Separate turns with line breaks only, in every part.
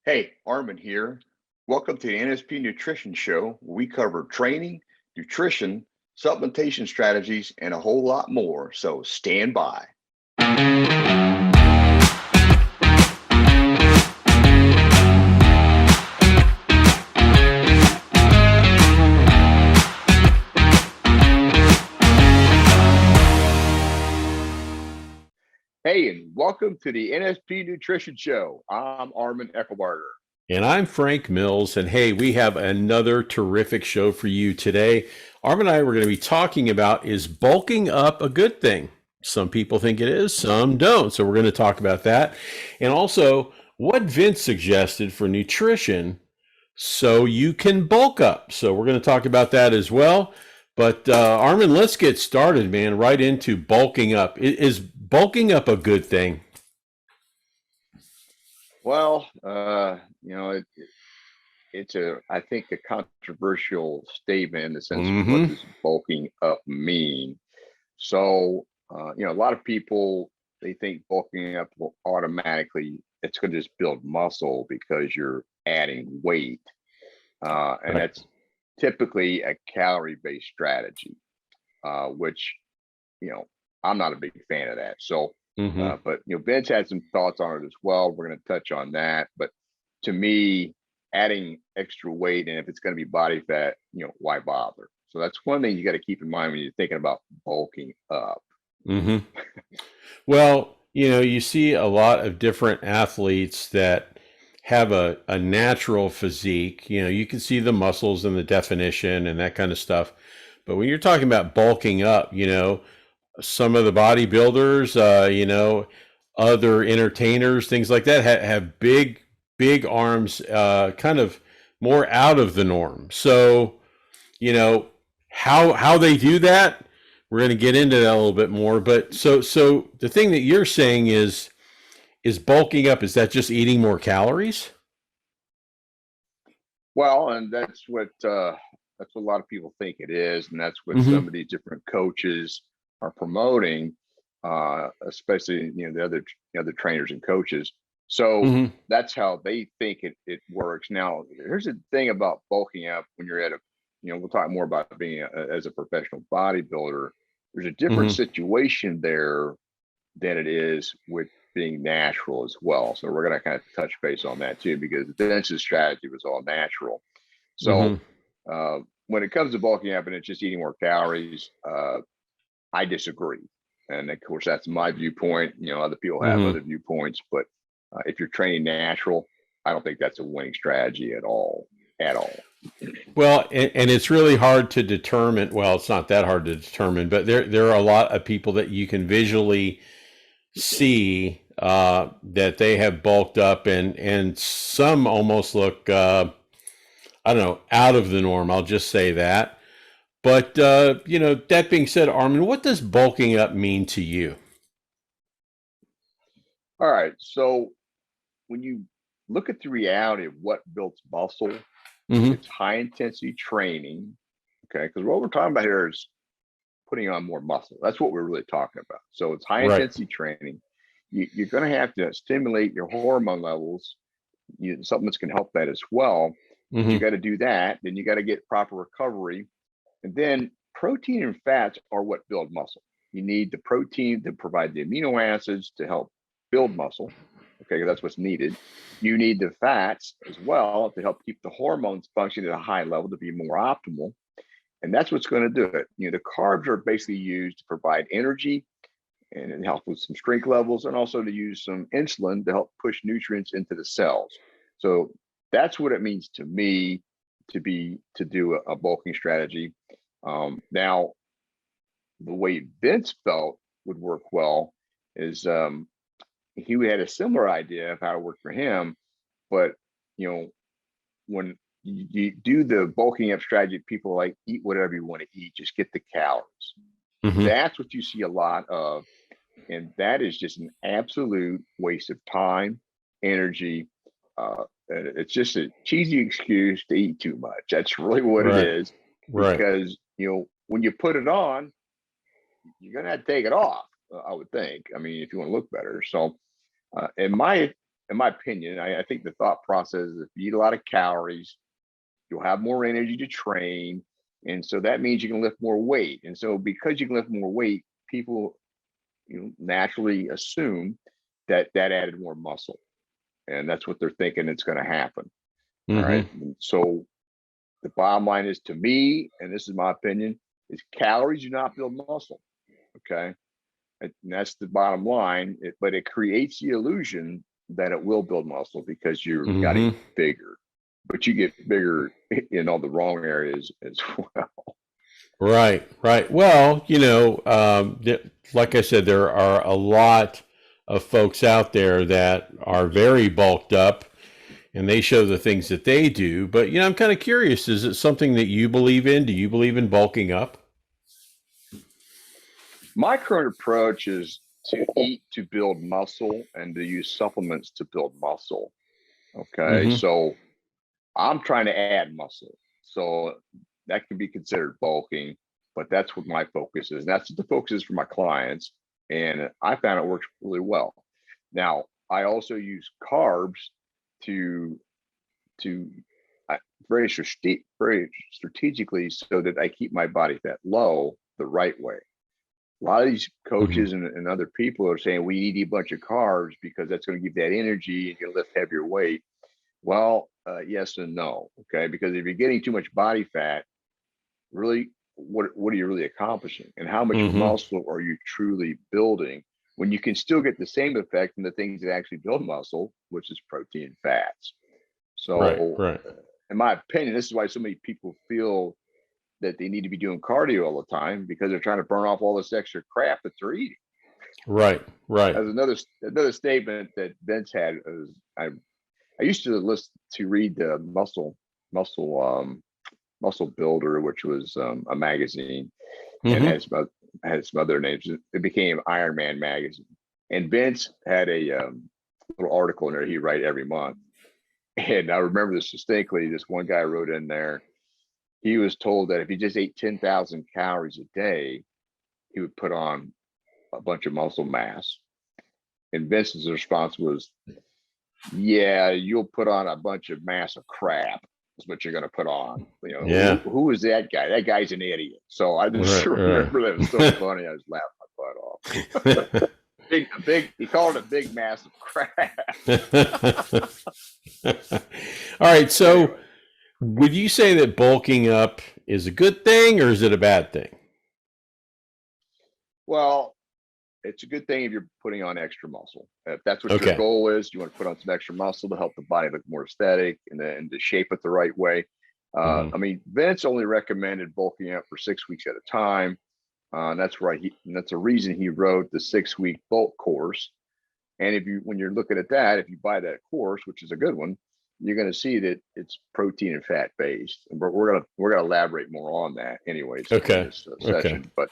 Hey, Arman here. Welcome to the NSP Nutrition Show, where we cover training, nutrition, supplementation strategies, and a whole lot more. So stand by. Hey, and welcome to the NSP Nutrition Show. I'm Arman Eckelbarger.
And I'm Frank Mills. And hey, we have another terrific show for you today. Arm and I were going to be talking about, is bulking up a good thing? Some people think it is, some don't. So we're going to talk about that. And also, what Vince suggested for nutrition so you can bulk up. So we're going to talk about that as well. But Armin, let's get started, man, right into bulking up. Is bulking up a good thing?
Well, it's I think, a controversial statement in the sense of what does bulking up mean? So, a lot of people, they think bulking up will automatically, it's going to just build muscle because you're adding weight. And that's typically a calorie-based strategy, which, I'm not a big fan of that. So, but, Vince had some thoughts on it as well. We're going to touch on that. But to me, adding extra weight, and if it's going to be body fat, why bother? So that's one thing you got to keep in mind when you're thinking about bulking up.
Well, you see a lot of different athletes that have a natural physique. You can see the muscles and the definition and that kind of stuff. But when you're talking about bulking up, some of the bodybuilders, other entertainers, things like that have big arms, kind of more out of the norm. So, how they do that, we're going to get into that a little bit more. But so the thing that you're saying is bulking up, is that just eating more calories?
Well, and that's what a lot of people think it is, and that's what some of these different coaches are promoting, especially the other trainers and coaches. So that's how they think it works. Now, here's the thing about bulking up when you're at we'll talk more about being as a professional bodybuilder. There's a different situation there than it is with being natural as well. So we're going to kind of touch base on that too, because Vince's strategy was all natural. So when it comes to bulking up and it's just eating more calories, I disagree. And of course, that's my viewpoint. Other people have other viewpoints, but if you're training natural, I don't think that's a winning strategy at all.
Well, and it's really hard to determine. Well, it's not that hard to determine, but there are a lot of people that you can visually see that they have bulked up, and some almost look, I don't know, out of the norm. I'll just say that. But, that being said, Armin, what does bulking up mean to you?
All right. So when you look at the reality of what builds muscle, it's high intensity training. Okay. Because what we're talking about here is putting on more muscle. That's what we're really talking about. So it's high intensity training. You're going to have to stimulate your hormone levels. Supplements can help that as well. You got to do that. Then you got to get proper recovery. And then protein and fats are what build muscle. You need the protein to provide the amino acids to help build muscle. Okay, that's what's needed. You need the fats as well to help keep the hormones functioning at a high level to be more optimal. And that's what's going to do it. The carbs are basically used to provide energy and help with some strength levels, and also to use some insulin to help push nutrients into the cells. So that's what it means to me to do a bulking strategy. Now, the way Vince felt would work well is he had a similar idea of how it worked for him, but when you do the bulking up strategy, people like eat whatever you want to eat, just get the calories. That's what you see a lot of, and that is just an absolute waste of time, energy. It's just a cheesy excuse to eat too much. That's really what it is. Because when you put it on, you're gonna have to take it off. I would think. I mean, if you want to look better. So, in my in my opinion, I think the thought process is if you eat a lot of calories, you'll have more energy to train. And so that means you can lift more weight. And so because you can lift more weight, people naturally assume that added more muscle. And that's what they're thinking it's going to happen. All right. And so the bottom line is, to me, and this is my opinion, is calories do not build muscle. Okay. And that's the bottom line. But it creates the illusion that it will build muscle because you're getting bigger. But you get bigger in all the wrong areas as well.
Right. Well, like I said, there are a lot of folks out there that are very bulked up and they show the things that they do. But, I'm kind of curious, is it something that you believe in? Do you believe in bulking up?
My current approach is to eat to build muscle and to use supplements to build muscle. Okay. So I'm trying to add muscle. So that can be considered bulking, but that's what my focus is. And that's what the focus is for my clients. And I found it works really well. Now, I also use carbs to very strategically so that I keep my body fat low the right way. A lot of these coaches and other people are saying we need to eat a bunch of carbs because that's going to give that energy and you lift heavier weight. Well, yes and no. Okay. Because if you're getting too much body fat, really, what are you really accomplishing? And how much muscle are you truly building when you can still get the same effect from the things that actually build muscle, which is protein and fats? So
right.
In my opinion, this is why so many people feel that they need to be doing cardio all the time, because they're trying to burn off all this extra crap that they're eating. Right. As another statement that Vince had is, I used to read the Muscle Builder, which was a magazine, and had some other names. It became Iron Man magazine. And Vince had a little article in there he'd write every month. And I remember this distinctly. This one guy wrote in there, he was told that if he just ate 10,000 calories a day, he would put on a bunch of muscle mass. And Vince's response was, yeah, you'll put on a bunch of massive crap. Is what you're going to put on. Who is that guy? That guy's an idiot. So I just remember that. It was so funny. I was laughing my butt off. He called it big, massive crap.
All right. So would you say that bulking up is a good thing or is it a bad thing?
Well, it's a good thing if you're putting on extra muscle. If that's what your goal is, you want to put on some extra muscle to help the body look more aesthetic and then to shape it the right way. I mean, Vince only recommended bulking up for 6 weeks at a time. That's the reason he wrote the 6-week bulk course. And when you're looking at that, if you buy that course, which is a good one, you're going to see that it's protein and fat based. And we're going to elaborate more on that anyways in this session. But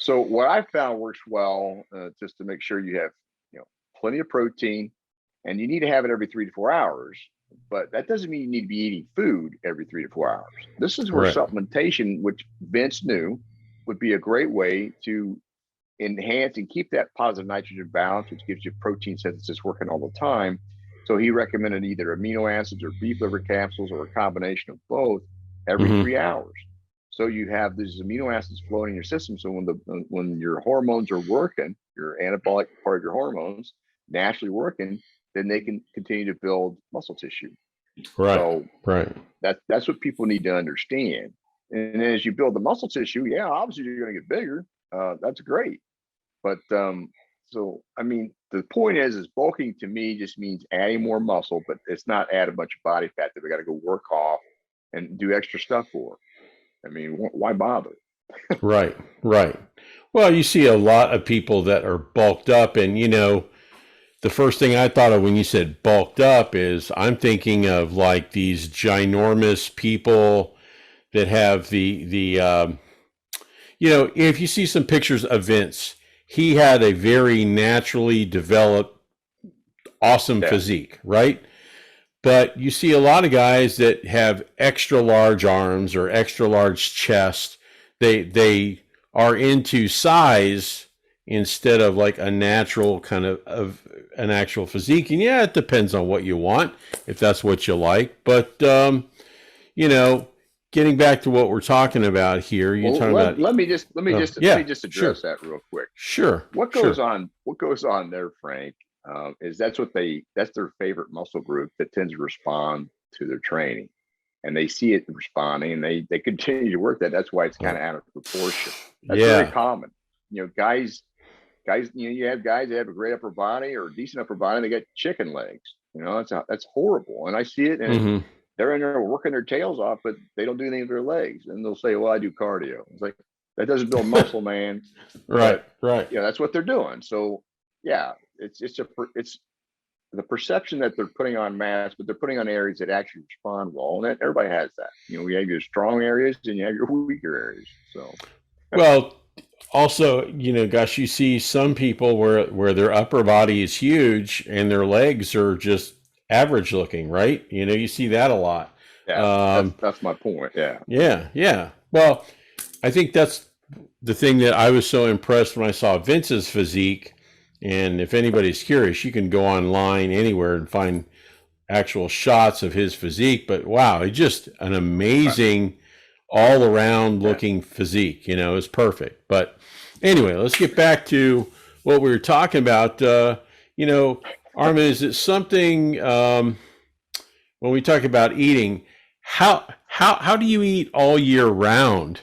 so what I found works well, just to make sure you have plenty of protein, and you need to have it every 3 to 4 hours. But that doesn't mean you need to be eating food every 3 to 4 hours. This is where supplementation, which Vince knew would be a great way to enhance and keep that positive nitrogen balance, which gives you protein synthesis working all the time. So he recommended either amino acids or beef liver capsules or a combination of both every 3 hours. So you have these amino acids flowing in your system. So when your hormones are working, your anabolic part of your hormones naturally working, then they can continue to build muscle tissue. That's what people need to understand. And as you build the muscle tissue, obviously you're going to get bigger. That's great. But so I mean, the point is bulking to me just means adding more muscle, but it's not add a bunch of body fat that we got to go work off and do extra stuff for. I mean, why bother?
Right. Well, you see a lot of people that are bulked up, and the first thing I thought of when you said bulked up is I'm thinking of like these ginormous people that have the if you see some pictures of Vince, he had a very naturally developed, awesome physique, right? But you see a lot of guys that have extra large arms or extra large chest. They are into size instead of like a natural kind of an actual physique. And yeah, it depends on what you want, if that's what you like. But, you know, getting back to what we're talking about here, you're talking about.
Let me just address that real quick.
Sure.
What goes on there, Frank, is that's their favorite muscle group that tends to respond to their training, and they see it responding, and they continue to work that. That's why it's kind of out of proportion. That's very common. You know, guys, you have guys that have a great upper body or decent upper body, and they got chicken legs. You know, that's horrible, and I see it, and they're in there working their tails off, but they don't do anything with their legs, and they'll say, "Well, I do cardio." It's like, that doesn't build muscle, man.
Right.
Yeah, that's what they're doing. So yeah, it's the perception that they're putting on mass, but they're putting on areas that actually respond well, and everybody has that. You know, we have your strong areas and you have your weaker areas. So,
well, also, you know, gosh, you see some people where their upper body is huge and their legs are just average looking, right? You know, you see that a lot.
Yeah, that's my point. Yeah.
Yeah. Well, I think that's the thing that I was so impressed when I saw Vince's physique. And if anybody's curious, you can go online anywhere and find actual shots of his physique. But wow, it's just an amazing all around looking physique. You know, it's perfect. But anyway, let's get back to what we were talking about. You know, Arman, is it something when we talk about eating, how do you eat all year round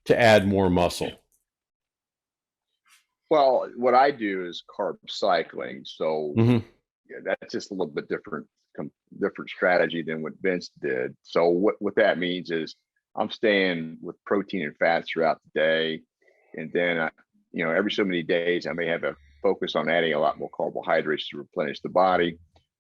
to add more muscle?
Well, what I do is carb cycling. So yeah, that's just a little bit different strategy than what Vince did. So what that means is I'm staying with protein and fats throughout the day. And then, you know, every so many days, I may have a focus on adding a lot more carbohydrates to replenish the body.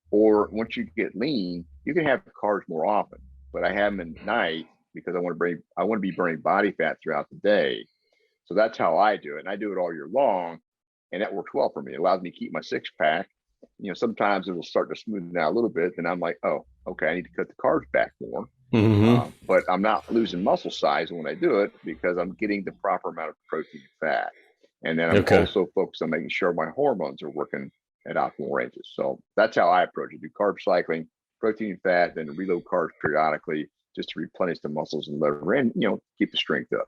Or once you get lean, you can have carbs more often, but I have them at night because I want to be burning body fat throughout the day. So that's how I do it. And I do it all year long. And that works well for me. It allows me to keep my six pack. You know, sometimes it'll start to smoothen out a little bit. Then I'm like, oh, okay, I need to cut the carbs back more. But I'm not losing muscle size when I do it because I'm getting the proper amount of protein and fat. And then I'm also focused on making sure my hormones are working at optimal ranges. So that's how I approach it. Do carb cycling, protein and fat, then reload carbs periodically just to replenish the muscles and liver and, you know, keep the strength up.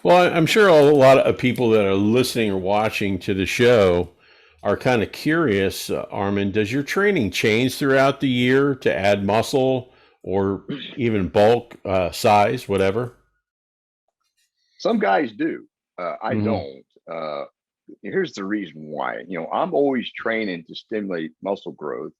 Well, I'm sure a lot of people that are listening or watching to the show are kind of curious, Arman, does your training change throughout the year to add muscle or even bulk, size, whatever?
Some guys do. I don't. Here's the reason why. You know, I'm always training to stimulate muscle growth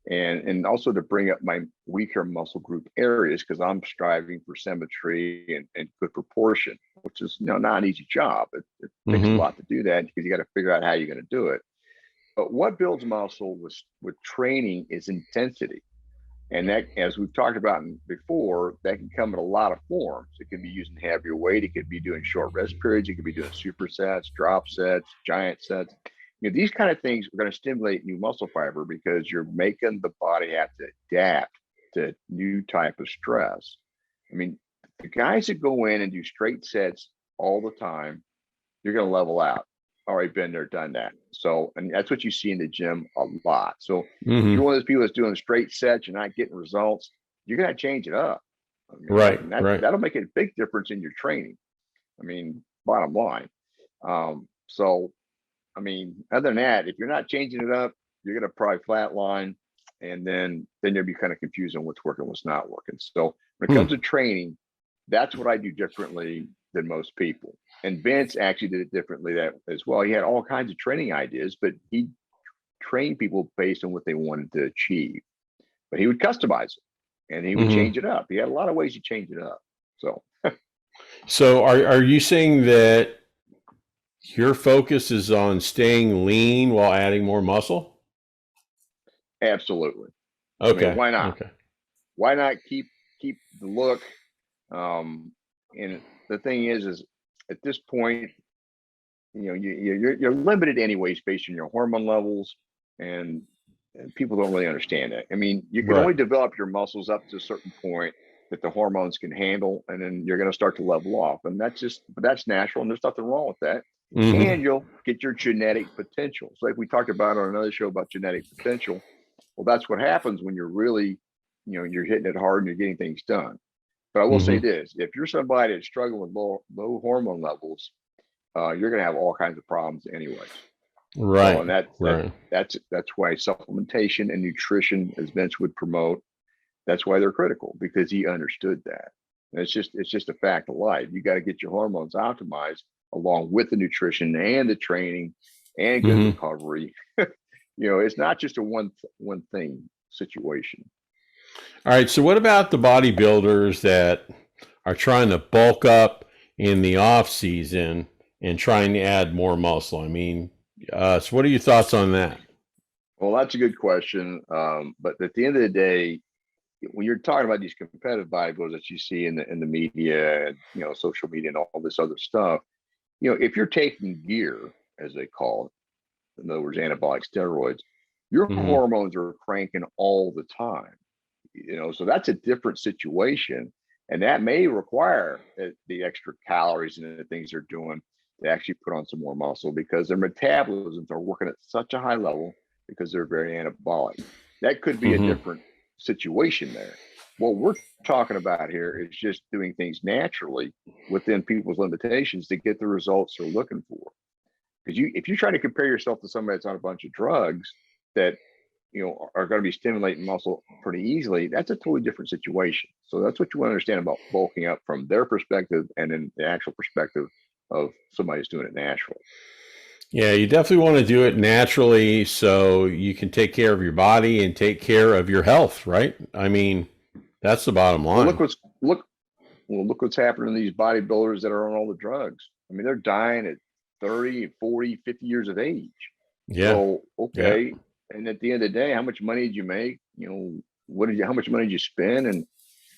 and also to bring up my weaker muscle group areas because I'm striving for symmetry and good proportion, which is, you know, not an easy job. It takes a lot to do that because you got to figure out how you're going to do it. But what builds muscle with training is intensity. And that, as we've talked about before, that can come in a lot of forms. It could be using heavier weight. It could be doing short rest periods. It could be doing supersets, drop sets, giant sets. You know, these kind of things are going to stimulate new muscle fiber because you're making the body have to adapt to new type of stress. I mean, the guys that go in and do straight sets all the time, you're going to level out. Already been there, done that. So, and that's what you see in the gym a lot. So if you're one of those people that's doing straight sets, you're not getting results, you're going to change it up. I mean,
right.
That'll make a big difference in your training. I mean, bottom line. So, I mean, other than that, if you're not changing it up, you're going to probably flatline, and then you'll be kind of confused on what's working, what's not working. So when it comes to training, that's what I do differently than most people. And Vince actually did it differently as well. He had all kinds of training ideas, but he trained people based on what they wanted to achieve. But he would customize it and he would change it up. He had a lot of ways to change it up. So
are you saying that your focus is on staying lean while adding more muscle?
Absolutely.
Okay.
I mean, why not?
Okay.
Why not keep the look? And the thing is at this point, you know, you're limited anyways based on your hormone levels, and people don't really understand that. I mean, you can only develop your muscles up to a certain point that the hormones can handle, and then you're going to start to level off, and that's natural, and there's nothing wrong with that. and you'll get your genetic potential. So like we talked about on another show about genetic potential, well, that's what happens when you're really, you're hitting it hard and you're getting things done. But I will say this, if you're somebody that's struggling with low hormone levels, you're going to have all kinds of problems anyways.
Right.
So, and that's why supplementation and nutrition, as Vince would promote, that's why they're critical, because he understood that. And it's just a fact of life. You got to get your hormones optimized along with the nutrition and the training and good recovery. It's not just a one thing situation.
All right. So what about the bodybuilders that are trying to bulk up in the off season and trying to add more muscle? I mean, so what are your thoughts on that?
Well, that's a good question. But at the end of the day, when you're talking about these competitive bodybuilders that you see in the media and social media and all this other stuff, if you're taking gear, as they call it, in other words, anabolic steroids, your hormones are cranking all the time. So that's a different situation, and that may require the extra calories and the things they're doing to actually put on some more muscle, because their metabolisms are working at such a high level because they're very anabolic. That could be a different situation there. What we're talking about here is just doing things naturally within people's limitations to get the results they're looking for. Because if you try to compare yourself to somebody that's on a bunch of drugs that are going to be stimulating muscle pretty easily, that's a totally different situation. So that's what you want to understand about bulking up from their perspective and then the actual perspective of somebody who's doing it naturally.
Yeah, you definitely want to do it naturally so you can take care of your body and take care of your health, right? I mean, that's the bottom line.
Well, look what's happening to these bodybuilders that are on all the drugs. I mean, they're dying at 30, 40, 50 years of age.
Yeah.
So, okay. Yeah. And at the end of the day, how much money did you make? How much money did you spend, and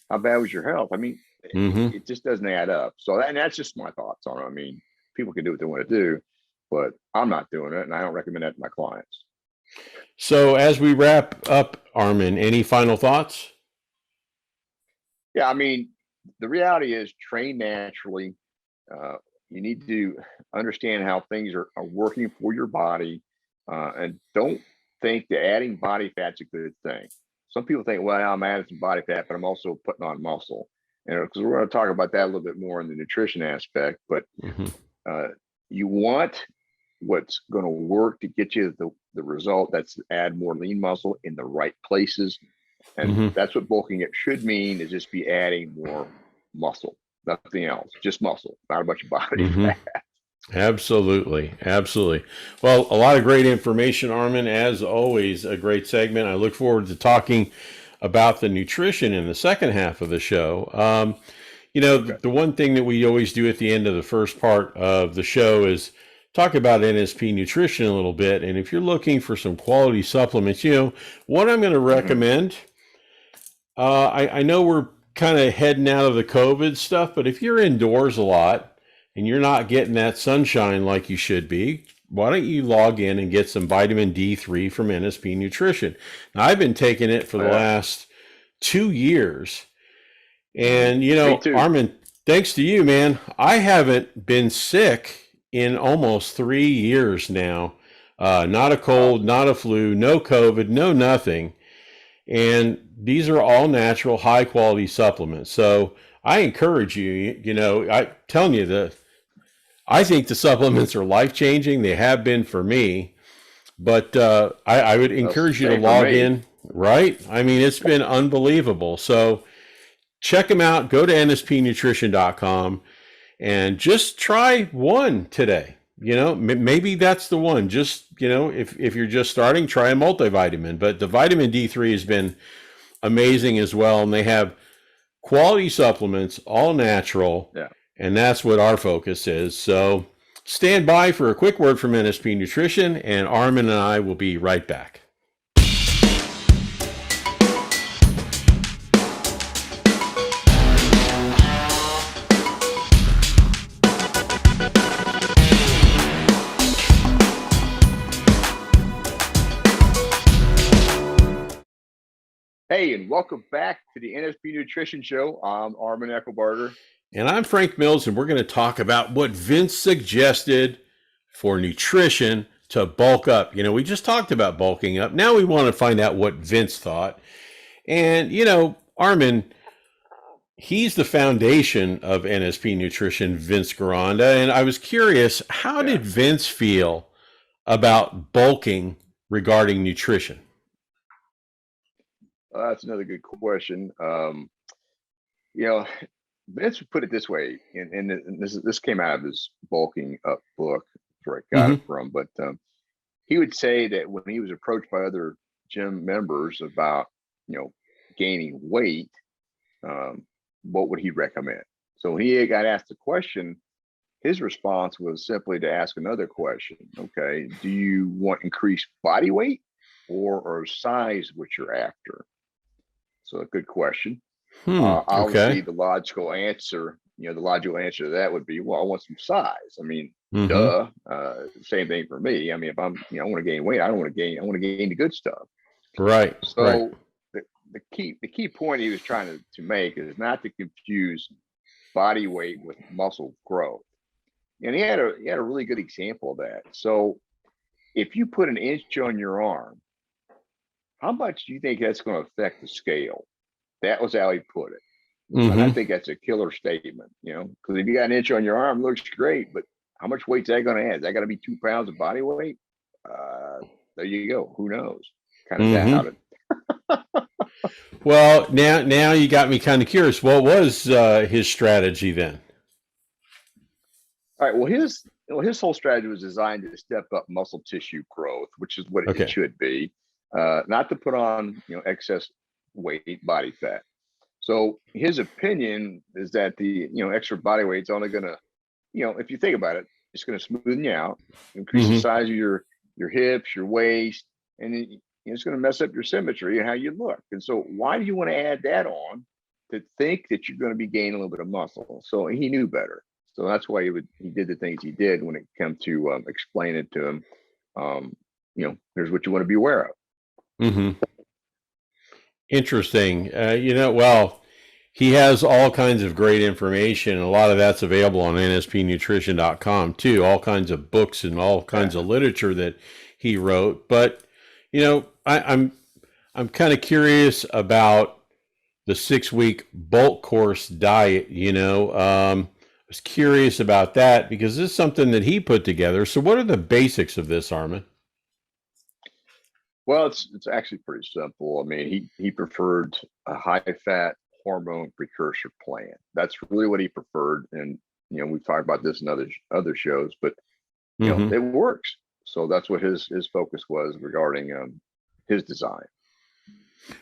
how bad was your health? I mean, it just doesn't add up. So that's just my thoughts on it. I mean, people can do what they want to do, but I'm not doing it, and I don't recommend that to my clients.
So as we wrap up, Arman, any final thoughts?
Yeah, I mean, the reality is train naturally. You need to understand how things are working for your body, and don't think that adding body fat's a good thing. Some people think, well, I'm adding some body fat, but I'm also putting on muscle. Because we're going to talk about that a little bit more in the nutrition aspect. But you want what's going to work to get you the result. That's add more lean muscle in the right places. And that's what bulking it should mean, is just be adding more muscle, nothing else, just muscle, not a bunch of body fat.
Absolutely. Well, a lot of great information, Arman. As always, a great segment. I look forward to talking about the nutrition in the second half of the show. The one thing that we always do at the end of the first part of the show is talk about NSP Nutrition a little bit. And if you're looking for some quality supplements, what I'm going to recommend, I know we're kind of heading out of the COVID stuff, but if you're indoors a lot and you're not getting that sunshine like you should be, why don't you log in and get some vitamin D3 from NSP Nutrition? Now, I've been taking it for the last 2 years. And, Arman, thanks to you, man, I haven't been sick in almost 3 years now. Not a cold, not a flu, no COVID, no nothing. And these are all natural, high quality supplements. So I encourage you, I'm telling you, I think the supplements are life changing. They have been for me, but I would encourage you to log in, right? I mean, it's been unbelievable. So check them out. Go to nspnutrition.com and just try one today. Maybe that's the one. Just, if you're just starting, try a multivitamin. But the vitamin D3 has been amazing as well. And they have quality supplements, all natural. Yeah. And that's what our focus is. So stand by for a quick word from NSP Nutrition, and Arman and I will be right back.
Hey, and welcome back to the NSP Nutrition Show. I'm Arman Eckelbarger.
And I'm Frank Mills, and we're going to talk about what Vince suggested for nutrition to bulk up. We just talked about bulking up. Now we want to find out what Vince thought. And, Arman, he's the foundation of NSP Nutrition, Vince Garanda. And I was curious, how did Vince feel about bulking regarding nutrition?
That's another good question. Vince would put it this way, and this came out of his bulking up book, where I got it from. But he would say that when he was approached by other gym members about, gaining weight, what would he recommend? So when he got asked the question, his response was simply to ask another question. Okay, do you want increased body weight or size what you're after? So a good question. Obviously, the logical answer to that would be, well, I want some size. I mean, duh. Same thing for me. I mean, if I want to gain weight, I want to gain the good stuff.
Right.
So the key point he was trying to make is not to confuse body weight with muscle growth. And he had a really good example of that. So if you put an inch on your arm, how much do you think that's going to affect the scale? That was how he put it. And I think that's a killer statement, because if you got an inch on your arm, it looks great, but how much weight's that going to add? Is that going to be 2 pounds of body weight? There you go. Who knows? Kind of doubt it.
Well, now you got me kind of curious. What was his strategy then?
All right. Well, his whole strategy was designed to step up muscle tissue growth, which is what it should be, not to put on excess weight, body fat. So his opinion is that the extra body weight's only going to, if you think about it, it's going to smoothen you out, increase the size of your hips, your waist, and it's going to mess up your symmetry and how you look. And so why do you want to add that on to think that you're going to be gaining a little bit of muscle? So he knew better. So that's why he did the things he did when it came to explain it to him. Here's what you want to be aware of.
Interesting. Well, he has all kinds of great information. A lot of that's available on nspnutrition.com too. All kinds of books and all kinds of literature that he wrote. But I'm kind of curious about the 6-week bulk course diet. I was curious about that because this is something that he put together. So what are the basics of this, Arman?
Well, it's actually pretty simple. I mean, he preferred a high-fat hormone precursor plan. That's really what he preferred. And, we've talked about this in other shows, but, it works. So that's what his focus was regarding his design.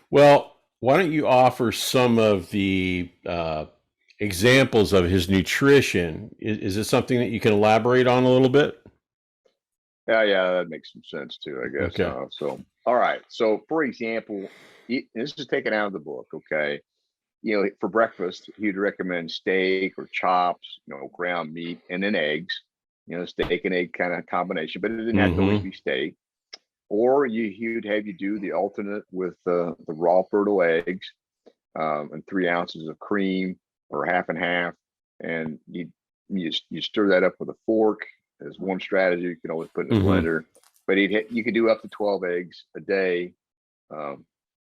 Well, why don't you offer some of the examples of his nutrition? Is it something that you can elaborate on a little bit?
Yeah, that makes some sense too, I guess.
Okay.
All right. So, for example, this is taken out of the book. Okay. For breakfast, he'd recommend steak or chops, ground meat, and then eggs. Steak and egg kind of combination, but it didn't have to always be steak. Or he would have you do the alternate with the raw fertile eggs and 3 ounces of cream or half and half, and you stir that up with a fork. As one strategy, you can always put in a blender, but you could do up to 12 eggs a day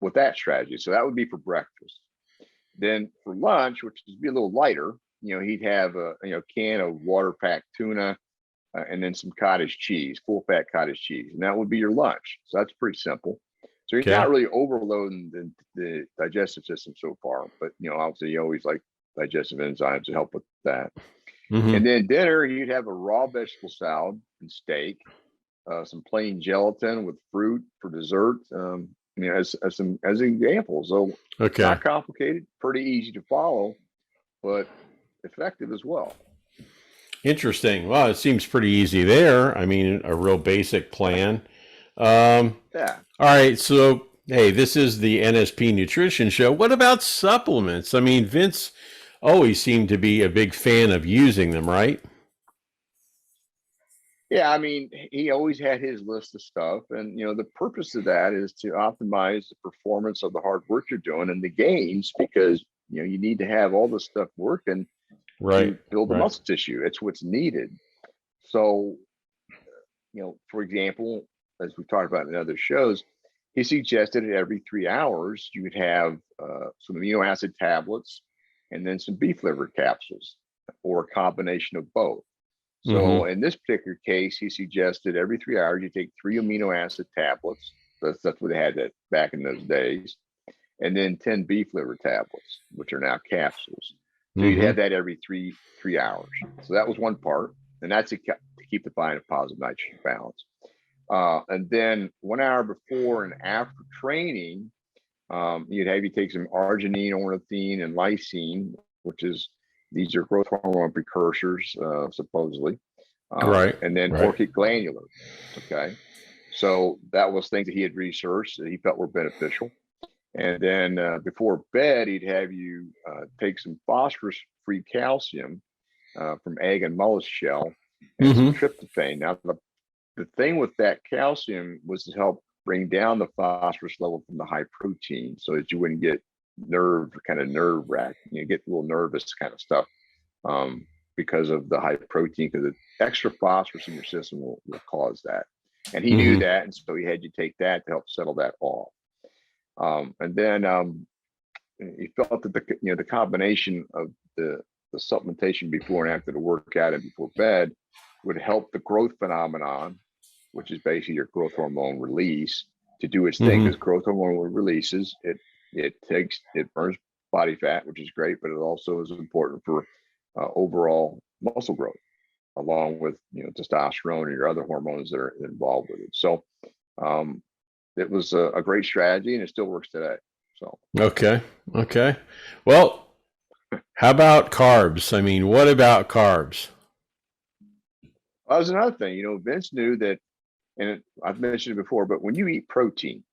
with that strategy. So that would be for breakfast. Then for lunch, which would be a little lighter, he'd have a can of water packed tuna and then some cottage cheese, full fat cottage cheese, and that would be your lunch. So that's pretty simple. So he's not really overloading the digestive system so far, but obviously you always like digestive enzymes to help with that. And then dinner, you'd have a raw vegetable salad and steak, some plain gelatin with fruit for dessert. As examples. So not complicated, pretty easy to follow, but effective as well.
Interesting. Well, it seems pretty easy there. I mean, a real basic plan. All right. So, hey, this is the NSP Nutrition Show. What about supplements? I mean, Vince always seemed to be a big fan of using them, right?
Yeah, I mean, he always had his list of stuff, and the purpose of that is to optimize the performance of the hard work you're doing and the gains, because you need to have all this stuff working to build the muscle tissue. It's what's needed. So for example, as we've talked about in other shows, he suggested that every 3 hours you would have some amino acid tablets and then some beef liver capsules, or a combination of both. So in this particular case, he suggested every 3 hours you take 3 amino acid tablets. That's what they had that back in those days, and then 10 beef liver tablets, which are now capsules. So you'd have that every three hours. So that was one part, and that's to keep the body in a positive nitrogen balance. And then 1 hour before and after training, you'd have you take some arginine, ornithine, and lysine, these are growth hormone precursors, supposedly.
Right.
And then orchid-glandular. Okay. So that was things that he had researched that he felt were beneficial. And then before bed, he'd have you take some phosphorus-free calcium from egg and mollusk shell, and some tryptophan. Now, the thing with that calcium was to help bring down the phosphorus level from the high protein, so that you wouldn't get nerve wracked, get a little nervous kind of stuff, because of the high protein, because the extra phosphorus in your system will cause that. And he knew that, and so he had you take that to help settle that off. And then he felt that the combination of the supplementation before and after the workout and before bed would help the growth phenomenon, which is basically your growth hormone release, to do its thing. Because growth hormone releases, it burns body fat, which is great, but it also is important for overall muscle growth, along with testosterone and your other hormones that are involved with it. So it was a great strategy, and it still works today. So
okay. Well, how about carbs? I mean, what about carbs?
That was another thing. Vince knew that, and I've mentioned it before, but when you eat protein,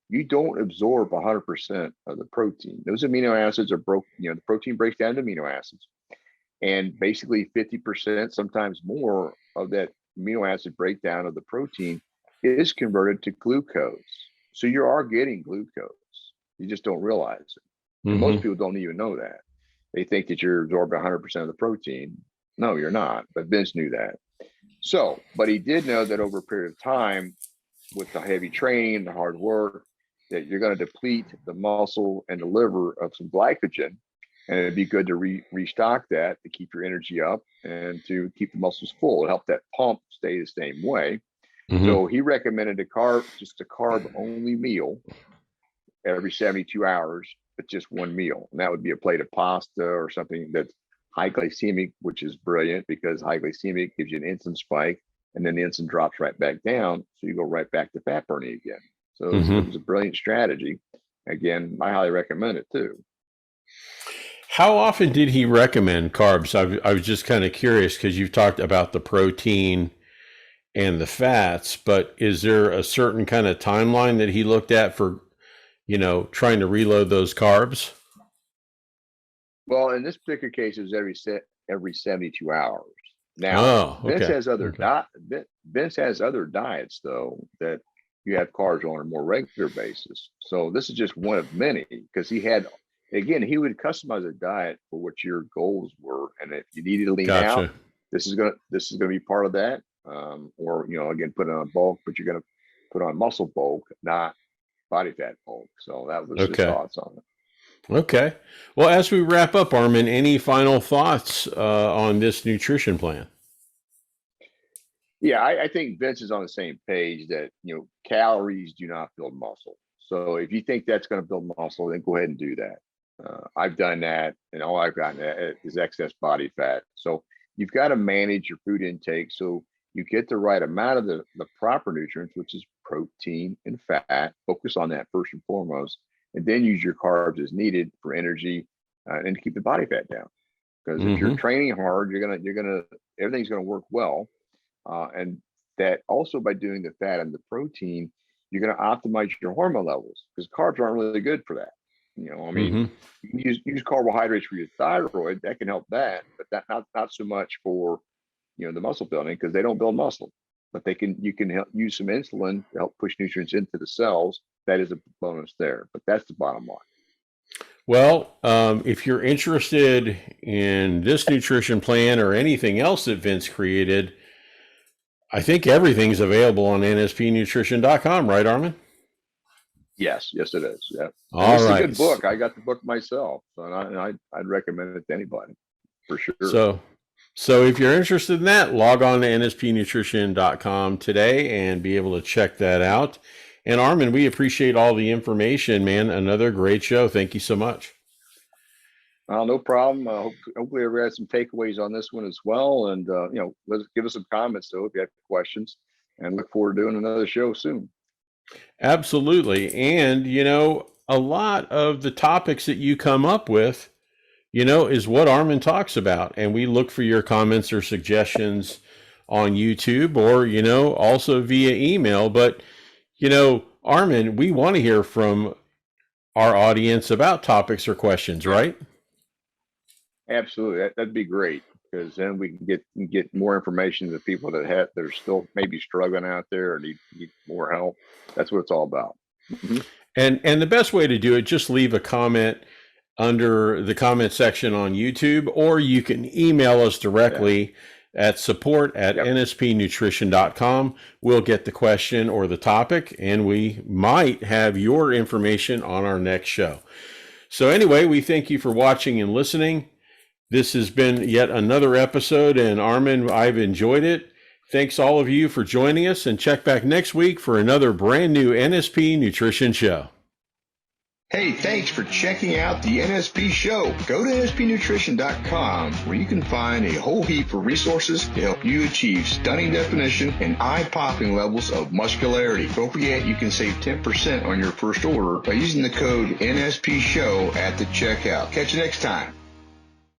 you don't absorb 100% of the protein. Those amino acids are broken. The protein breaks down to amino acids, and basically 50%, sometimes more, of that amino acid breakdown of the protein is converted to glucose. So you are getting glucose. You just don't realize it. Most people don't even know that. They think that you're absorbing 100% of the protein. No, you're not. But Vince knew that. So, but he did know that over a period of time, with the heavy training, the hard work, that you're going to deplete the muscle and the liver of some glycogen, and it'd be good to restock that to keep your energy up and to keep the muscles full and help that pump stay the same way. So he recommended just a carb only meal every 72 hours, but just one meal. And that would be a plate of pasta or something that's high glycemic, which is brilliant, because high glycemic gives you an insulin spike, and then the insulin drops right back down. So you go right back to fat burning again. So it was a brilliant strategy. Again, I highly recommend it too.
How often did he recommend carbs? I was just kind of curious, because you've talked about the protein and the fats, but is there a certain kind of timeline that he looked at for, trying to reload those carbs?
Well, in this particular case, it was every 72 hours. Now, Vince has other diets, though, that you have carbs on a more regular basis. So this is just one of many, because he would customize a diet for what your goals were, and if you needed to lean out, this is gonna be part of that. Or again, put it on bulk, but you're gonna put on muscle bulk, not body fat bulk. So that was his thoughts on it.
Okay. Well, as we wrap up, Arman, any final thoughts on this nutrition plan?
Yeah, I think Vince is on the same page that calories do not build muscle. So if you think that's going to build muscle, then go ahead and do that. I've done that, and all I've gotten is excess body fat. So you've got to manage your food intake so you get the right amount of the proper nutrients, which is protein and fat. Focus on that first and foremost, and then use your carbs as needed for energy and to keep the body fat down. Because if you're training hard, everything's gonna work well, and that also, by doing the fat and the protein, you're gonna optimize your hormone levels, because carbs aren't really good for that. You can use carbohydrates for your thyroid. That can help that, but that not so much for the muscle building, because they don't build muscle. But you can help use some insulin to help push nutrients into the cells. That is a bonus there, but that's the bottom line.
Well, if you're interested in this nutrition plan or anything else that Vince created, I think everything's available on nspnutrition.com, right, Arman?
Yes, it is. Yeah.
All
it's
right.
a good book. I got the book myself, and I'd recommend it to anybody for sure.
So if you're interested in that, log on to nspnutrition.com today and be able to check that out. And Arman, we appreciate all the information, man. Another great show. Thank you so much.
No problem. Hopefully everybody has some takeaways on this one as well. And, let's give us some comments though, if you have questions, and look forward to doing another show soon.
Absolutely. And, a lot of the topics that you come up with, is what Arman talks about. And we look for your comments or suggestions on YouTube or, also via email. But, Arman, we want to hear from our audience about topics or questions, right?
Absolutely. That'd be great, because then we can get more information to the people that are still maybe struggling out there or need more help. That's what it's all about. Mm-hmm.
And the best way to do it, just leave a comment under the comment section on YouTube, or you can email us directly at support@nspnutrition.com. We'll get the question or the topic, and we might have your information on our next show. So anyway, we thank you for watching and listening. This has been yet another episode, and Arman, I've enjoyed it. Thanks all of you for joining us, and check back next week for another brand new NSP Nutrition Show.
Hey, thanks for checking out the NSP Show. Go to nspnutrition.com, where you can find a whole heap of resources to help you achieve stunning definition and eye-popping levels of muscularity. Don't forget, you can save 10% on your first order by using the code NSP Show at the checkout. Catch you next time.